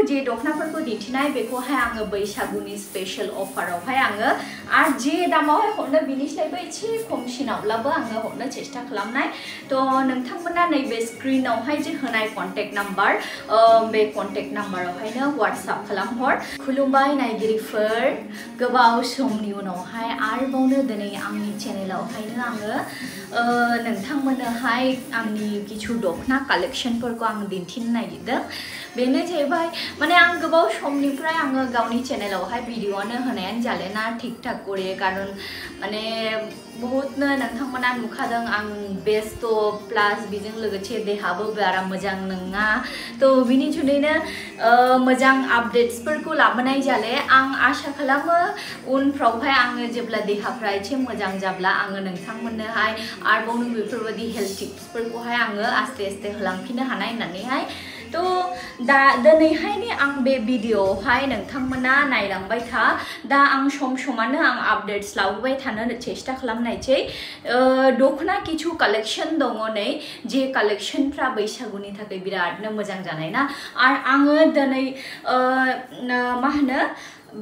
जे दखनाफोरखौ दिन्थिनाय बेखौहाय आङो बैसागुनि स्पेशल अफारावहाय आङो आरो जे दामावहाय हरनो बिनिफ्रायबो एसे खमसिनावब्लाबो आङो हरनो चेष्टा खालामनाय तो नोंथांमोना नैबे स्क्रिनावहाय जे होनाय कन्टेक्ट नाम्बार बे कन्टेक्ट नाम्बारावहायनो WhatsApp खालामहर। खुलुमबाय नायगिरिफोर, गोबाव समनि उनावहाय आरोबावनो दिनै आंनि चेनेलावहायनो आङो नोंथांमोननोहाय आंनि किछु दखना कालेक्शनफोरखौ आं दिन्थिनो नागिरदों। बेनो जाहैबाय माने आं गोबाव समनिफ्राय आङो गावनि चेनेलावहाय भिडिअआनो होनायानो जालेना थिक थाक करे, कारण माने बहुतनो नोंथांमोना नुखादों आं बेस्थ प्लास बेजों लोगोसे देहाबो बारा मोजां नङा, तो बिनि जुनैनो मोजां आपडेट्सफोरखौ लाबोनाय जाले। आं आशा खालामो उनफ्रावहाय आङो जेब्ला देहाफ्रा एसे मोजां जाब्ला आङो नोंथांमोननोहाय आरोबावनो बेफोरबायदि हेल्थ टिप्सफोरखौहाय आङो आस्ते आस्ते होलांफिननो हानाय होननानैहाय तो दा दिनैहायनि आं बे भिडिअआवहाय नोंथांमोना नायलांबाय था। दा आं समानो आं आपडेट्स लाबोबाय थानो चेष्टा खालामनायसै। दखना किछु कालेक्शन दङ नै, जे कालेक्शनफ्रा बैसागुनि थाखाय बिरादनो मोजां जानाय ना। आरो आङो दिनै मा होनो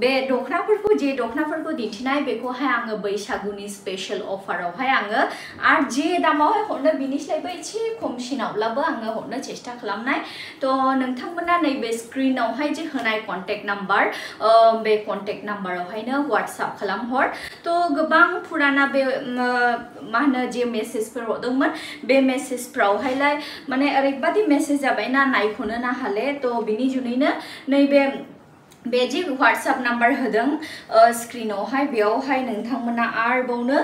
बे दखनाफोरखौ दिन्थिनाय बेखौहाय आङो बैसागुनि स्पेशल अफारावहाय आङो आरो जे दामावहाय हरनो बिनिफ्रायबो एसे खमसिनावब्लाबो आङो हरनो चेष्टा खालामनाय। तो नोंथांमोना नैबे स्क्रिनावहाय जे होनाय कन्टेक्ट नाम्बार बे कन्टेक्ट नाम्बारावहायनो WhatsApp खालामहर। तो गोबां फुराना बे मा होनो जे मेसेजफोर हरदोंमोन बे मेसेजफ्रावहायलाय माने ओरैबादि मेसेज जाबायना नायख'नो ना हाले। तो बिनि जुनैनो नैबे बे जे WhatsApp नाम्बार होदों स्क्रिनावहाय बेयावहाय नोंथांमोना आरोबावनो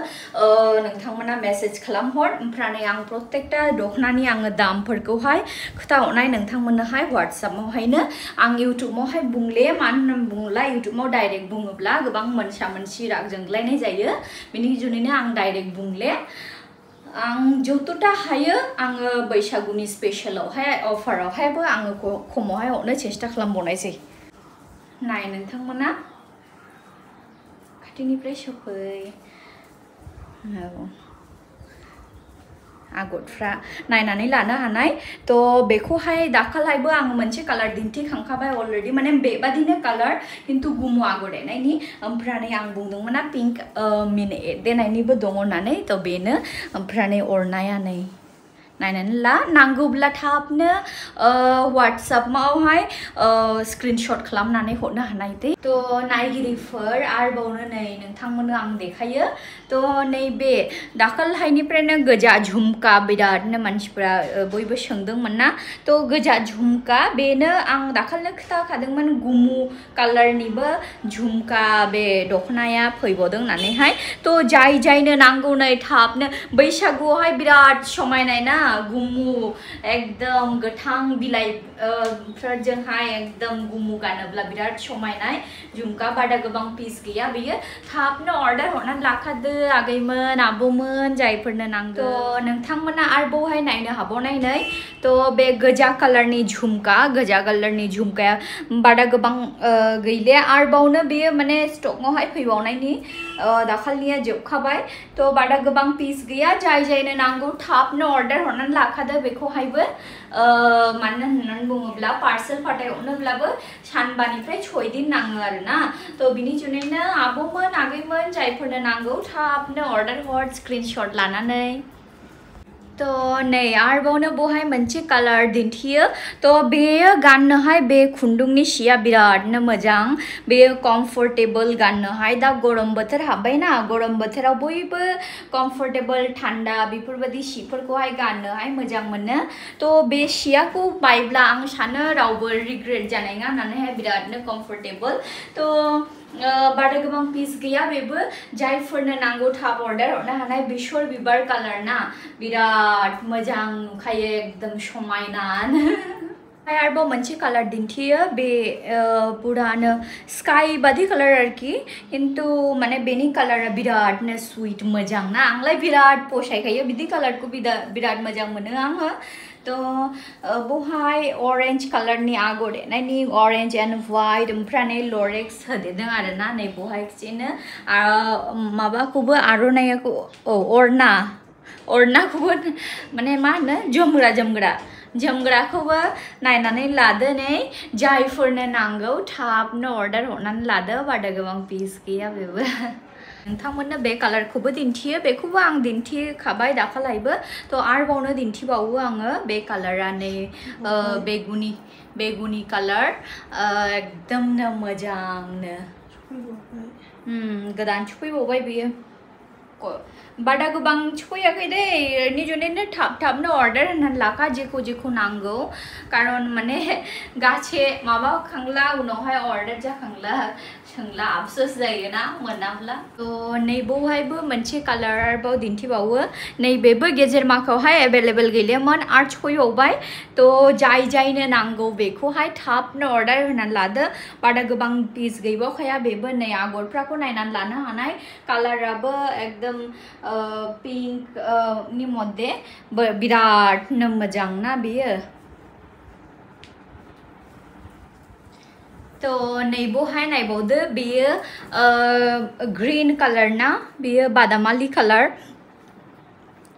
नोंथांमोना मेसेज खालामहर। ओमफ्राय आं प्रत्येकटा दखनानि आङो दामफोरखौहाय खोथाहरनाय नोंथांमोननोहाय WhatsAppआवहायनो। आं इउटुबावहाय बुंले, मानो होननानै बुङोब्ला इउटुबाव डाइरेक्ट बुङोब्ला गोबां मोनसा-मोनसि राग जोंलायनाय जायो, बिनि जुनैनो आं डाइरेक्ट बुंले। आं जतटा हायो आङो बैसागुनि स्पेशलावहाय अफारावहायबो आङो खमावहाय हरनो चेष्टा खालामबावनायसै। नाय नोंथांमोना खाथिनिफ्राय सफै, आगरफ्रा नायनानै लानो हानाय। तो बेखौहाय दाखालायबो आं मोनसे कालार दिन्थिखांखाबाय अलरेडि, माने बेबादिनो कालार किन्तु गुमु आगर एरनायनि। ओमफ्राय आं बुंदोंमोन ना पिंक मिनि देनायनिबो दङ होननानै, तो बेनो। ओमफ्राय अरनाया नै नायनानै ला, नांगौब्ला थाबनो WhatsAppआवहाय स्क्रिनशट खालामनानै हरनो हानाय दे। तो नायगिरिफोर आरोबावनो नै नोंथांमोननो आं देखायो। तो नैबे दाखालहायनिफ्रायनो गोजा झुमका बिरादनो मानसिफोरा बयबो सोंदोंमोन ना, तो गोजा झुमका बेनो आं दाखालिनो खोथाखादोंमोन गुमु कालारनिबो झुमका बे दखनाया फैबावदों होननानैहाय। तो जायनो नांगौ नै थाबनो, बैसागुआवहाय बिराद समायनाय ना गुमु एकदम गोथां बिलाइ फोरजोंहाय एकदम गुमु गानोब्ला बिराद समायनाय झुमका। बारा गोबां पिस गैया बेयो, थाबनो अर्डार हरनानै लाखादो आगैमोन आब'मोन जायफोरनो नांगौ। तो नोंथांमोना आरोबावहाय नायनो हाबावनाय नै, तो बे गोजा कालारनि झुमकाया बारा गोबां गैले, आरोबावनो बेयो माने स्टकआवहाय फैबावनायनि, दाखालिनिया जोबखाबाय। तो बारा गोबां पिस गैया, जायनो नांगौ थाबनो अर्डार हरनानै लाखादो बेखौहायबो। मानो होननानै बुङोब्ला पार्सेल फाथायहरनोब्लाबो सानबानिफ्राय 6 दिन नाङो आरोना। तो बिनि जुनैनो आब'मोन आगैमोन जायफोरनो नांगौ थाबनो अर्डार हर स्क्रिनशट लानानै। तो नै आरोबावनो बहाय मोनसे कालार दिन्थियो। तो बेयो गाननोहाय बे खुन्दुंनि सिया बिरादनो मोजां, बेयो कम्फर्टेबल गाननोहाय। दा गरम बोथोर हाबबायना, गरम बोथोराव बयबो कम्फर्टेबल थान्दा बेफोरबायदि सिफोरखौहाय गाननोहाय मोजां मोनो। तो बे सियाखौ बायब्ला आं सानो रावबो रिग्रेट जानाय नङा होननानैहाय, बिरादनो कम्फर्टेबल। तो बारा गोबां पिस गैया बेबो, जायफोरनो नांगौ थाब अर्डार हरनो हानाय। बेसर बिबार कालार ना, बिराद मोजां नुखायो एकदम समायना। आरोबाव मोनसे कालार दिन्थियो, बे पुरानो स्काई बादि कालार आरोखि, किन्तु माने बेनि कालारा बिरादनो स्वीट मोजां ना। आंलाय बिराद फसायखायो बिदि कालारखौ, बिराद मोजां मोनो आङो। तो बहाय ऑरेंज कलरनि आगर एरनायनि ऑरेंज एंड व्हाइट ओमफ्राय लरेक्स होदेरदों आरोना नै बहाय खिनो माबाखौबो आर'नाइखौ अरनाखौबो माने मा होनो जोमग्रा जोमग्राखौबो नायनानै लादो नै जायफोरनो नांगौ थाबनो अर्डार हरनानै लादो बारा गोबां पिस गैया बेबो नोंथांमोननो बे कालारखौबो दिन्थियो बेखौबो आं दिन्थिखाबाय दाखालायबो थ' आरोबावनो दिन्थिबावो आङो बे कालारा नै बेगुनि कालार एकदमनो मोजांनो गोदान सफैबावबाय बेयो बारा गोबां सफैयाखै दे निजनेनो थाबनो अर्डार होनानै लाखा जेखौ नांगौ कारन माने गासे माबा खांला उनावहाय अर्डार जाखांला सोंला आफसोस जायोना मोनाब्ला थ' नैबावहायबो मोनसे कालार आरोबाव दिन्थिबावो नैबेबो गेजेर माखावहाय एभेलेबल गैलियामोन आरो सफैबावबाय थ' जायनो नांगौ बेखौहाय थाबनो अर्डार होनानै लादो बारा गोबां पिस गैबावखाया बेबो नै आगरफ्राखौ नायनानै लानो हानाय कालाराबो एकदम पिंक नि मध्य बिरादनो मोजां ना बेयो तो नैबावहाय नायबावदो बेयो ग्रीन कालार ना बेयो बादामालि कालार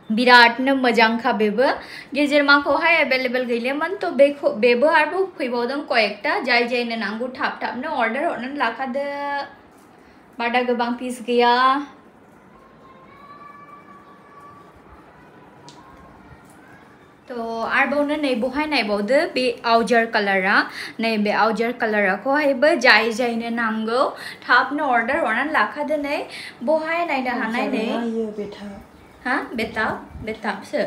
बिरादनो मोजांखा बेबो गेजेर माखौहाय एभेलेबल गैलियामोन तो बेबो आरोबाव फैबावदों कयेकटा जायनो नांगौ थाबनो अर्डार हरनानै लाखादो बारा गोबां पिस गैया तो आरोबावनो नैबावहाय नायबावदो बे आवजार कालारा नैबे आवजार कालारखौहायबो जायनो नांगौ थाबनो अर्डार हरनानै लाखादो नै बहाय नायनो हानाय नै हा बेताबसो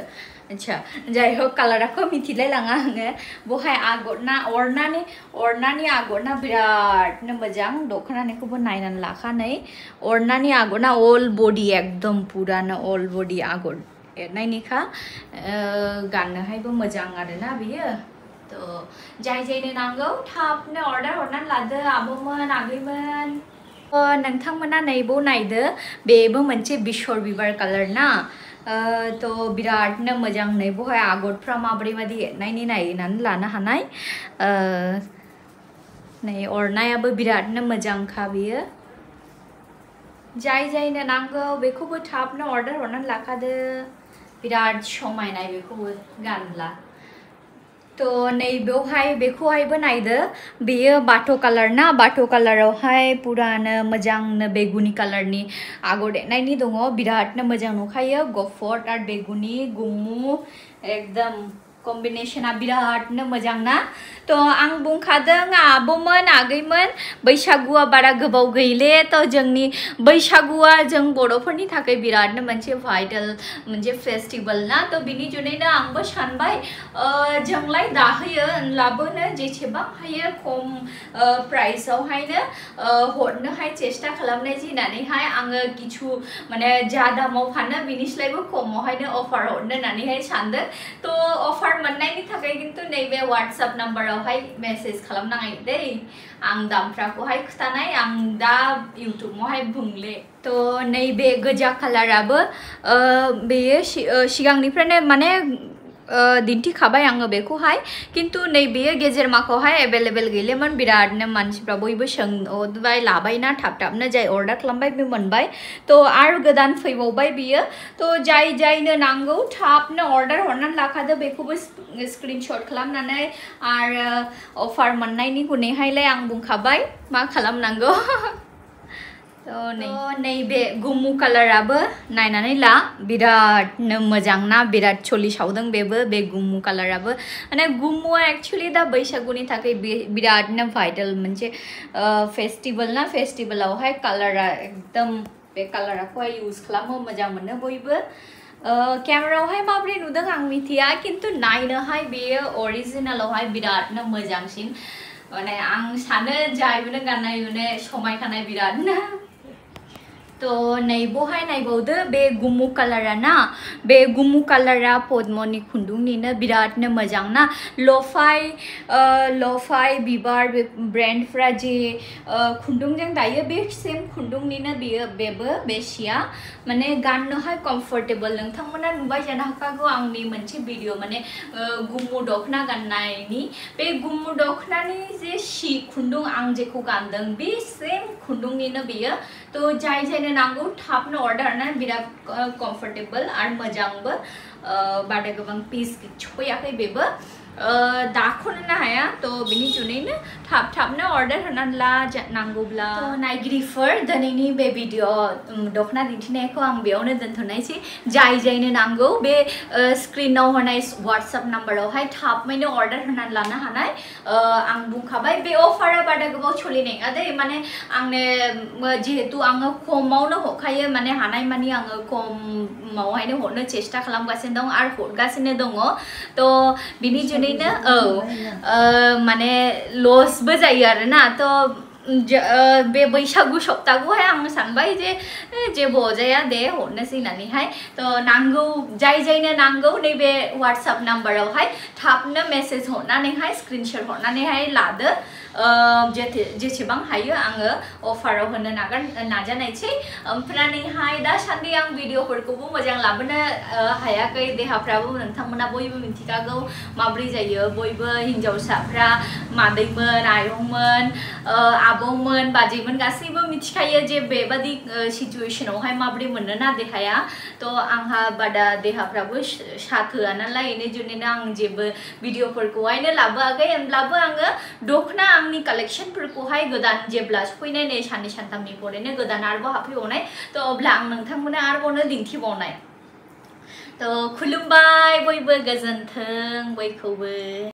अच्छा जाय हो कालारखौ मिथिलायलाङा आङो बहाय आगरना अरनानि आगरना बिरादनो मोजां दख'नानिखौबो नायनानै लाखा नै अरनानि आगरना अल बडि एकदम पुरानो अल बडि आगर एरनायनिखा गाननोहायबो मोजां आरोना बेयो थ' जायनो नांगौ थाबनो अर्डार हरनानै लादो आब'मोन आगैमोन नोंथांमोना नैबाव नायदो बेबो मोनसे बेसर बिबार कालार ना थ' बिरादनो मोजां नैबावहाय आगरफ्रा माबोरैबादि एरनायनि नायनानै लानो हानाय नै अरनायाबो बिरादनो मोजांखा बेयो जायनो नांगौ बेखौबो थाबनो अर्डार हरनानै लाखादो बिराद समायनाय बेखौबो गानब्ला तो नैबेवहाय बेखौहायबो नायदो बेयो बाथ' कालार ना बाथ' कालारावहाय पुरानो मोजांनो बेगुनि कालारनि आगर एरनायनि दङ बिरादनो मोजां नुखायो गफर आरो बेगुनि गुमु एकदम कम्बिनेशना बिरादनो मोजां ना तो आं बुंखादों आब'मोन आगैमोन बैसागुआ बारा गोबाव गैले तो जोंनि बैसागुआ जों बर'फोरनि थाखाय बिरादनो मोनसे भाइटल मोनसे फेस्टिवल ना तो बिनि जुनैनो आंबो सानबाय जोंलाय दाहोयो होनब्लाबोनो जेसेबां हायो खम प्राइसआवहायनो हरनोहाय चेष्टा खालामनाय जानानैहाय आङो किछु माने जा दामाव फानो बिनिस्लायबो खमावहायनो अफार हरनो होननानैहाय सानदों तो अफार मोननायनि थाखाय किन्तु नैबे WhatsApp नाम्बारावहाय मेसेज खालामनाङा दै आं दामफ्राखौहाय खिथानाय आं दा इउटुबावहाय बुंले तो नैबे गोजा कालाराबो बेयो सिगांनिफ्रायनो माने दिन्थिखाबाय आङो बेखौहाय किन्तु नैबे गेजेर माखौहाय एभेलेबल गैलेमोन बिरादनो मानसिफ्रा बयबो सोंबाय लाबायना थाबनो जाय अर्डार खालामबाय बे मोनबाय तो आरो गोदान फैबावबाय बियो तो जायनो नांगौ थाबनो अर्डार हरनानै लाखादो बेखौबो स्क्रिनशट खालामनानै आरो अफार मोननायनि उनावहायलाय आं बुंखाबाय मा खालामनांगौ तो नैबे गुमु कालाराबो नायनानै ला बिरादनो मोजां ना बिराद सलिसावदों बेबो बे गुमु कालाराबो माने गुमुआ एक्चुअली दा बैसागुनि थाखाय बिरादनो भाइटल मोनसे फेस्टिवल ना फेस्टिवलावहाय कालारा एकदम बे कालारखौहाय इउज खालामो मोजां मोनो बयबो केमेरायावहाय माबोरै नुदों आं मिथिया किन्तु नायनोहाय बेयो अरिजिनेलावहाय बिरादनो मोजांसिन माने आं सानो जायबोनो गाननाय नुनाय समायखानाय बिरादनो तो नैबावहाय नायबावदो बे गुमु कालारा ना बे गुमु कालारा पद्मनि खुन्दुंनिनो बिरादनो मोजां ना लफाय बिबार ब्रेन्डफ्रा जे खुन्दुंजों दायो बे सेम खुन्दुंनिनो बेबो बे सिया माने गाननोहाय कम्फर्टेबल नोंथांमोना नुबाय जानो हागौ आंनि मोनसे भिडिअ माने गुमु दखना गाननायनि बे गुमु दखनानि जे सि खुन्दुं आं जेखौ गानदों बे सेम खुन्दुंनिनो बियो तो जाय जायनो नांगौ थाबनो अर्डार हरनानै बिराद कम्फर्टेबल आरो मोजांबो बारा गोबां पिस सफैयाखै बेबो दाख'नो हाया तो बिनि जुनैनो थाबनो अर्डार होनानै ला नांगौब्ला नायगिरिफोर दिनैनि बे भिडिअ दख'ना दिन्थिनायखौ आं बेयावनो दोनथ'नायसै जाय जायनो नांगौ बे स्क्रिनाव होनाय WhatsApp नाम्बारावहाय थाबैनो अर्डार होनानै लानो हानाय आं बुंखाबाय बे अफारा बारा गोबाव सोलिनाय नङा दै माने आंनो जिहेतु आङो खमावनो हरखायो माने हानाय मानि आङो खमावहायनो हरनो चेष्टा खालामगासिनो दं आरो हरगासिनो दङ तो बिनि माने लसबो जायो आरोना तो बे बैसागु सप्ताखौहाय आं सानबाय जे जेबो अजाया दे हरनोसै होननानैहाय तो नांगौ जाय जायनो नांगौ नैबे WhatsApp नाम्बारावहाय थाबनो मेसेज हरनानैहाय स्क्रिनशट हरनानैहाय लादो जेसेबां हायो आङो अफाराव होनो नाजानायसै ओमफ्रायहाय दासान्दि आं भिडिअफोरखौबो मोजां लाबोनो हायाखै देहाफ्राबो नोंथांमोना बयबो मिथिखागौ माब्रै जायो बयबो हिन्जावसाफ्रा मादैमोन आयंमोन आबौमोन बाजैमोन गासैबो मिथिखायो जे बेबादि सिचुएशनावहाय माब्रै मोनोना देहाया तो आंहा बादा देहाफ्राबो साथ होआ नालाय बेनि जुनैनो आं जेबो भिडिअफोरखौहायनो लाबोआखै होनब्लाबो आङो दख'ना आंनि कालेक्शनफोरखौहाय गोदान जेब्ला सफैनाय नै साननै सानथामनि फरेनो गोदान आरोबाव हाबफैबावनाय तो अब्ला आं नोंथांमोननो आरोबावनो दिन्थिबावनाय तो खुलुमबाय बयबो गोजोन्थों बयखौबो।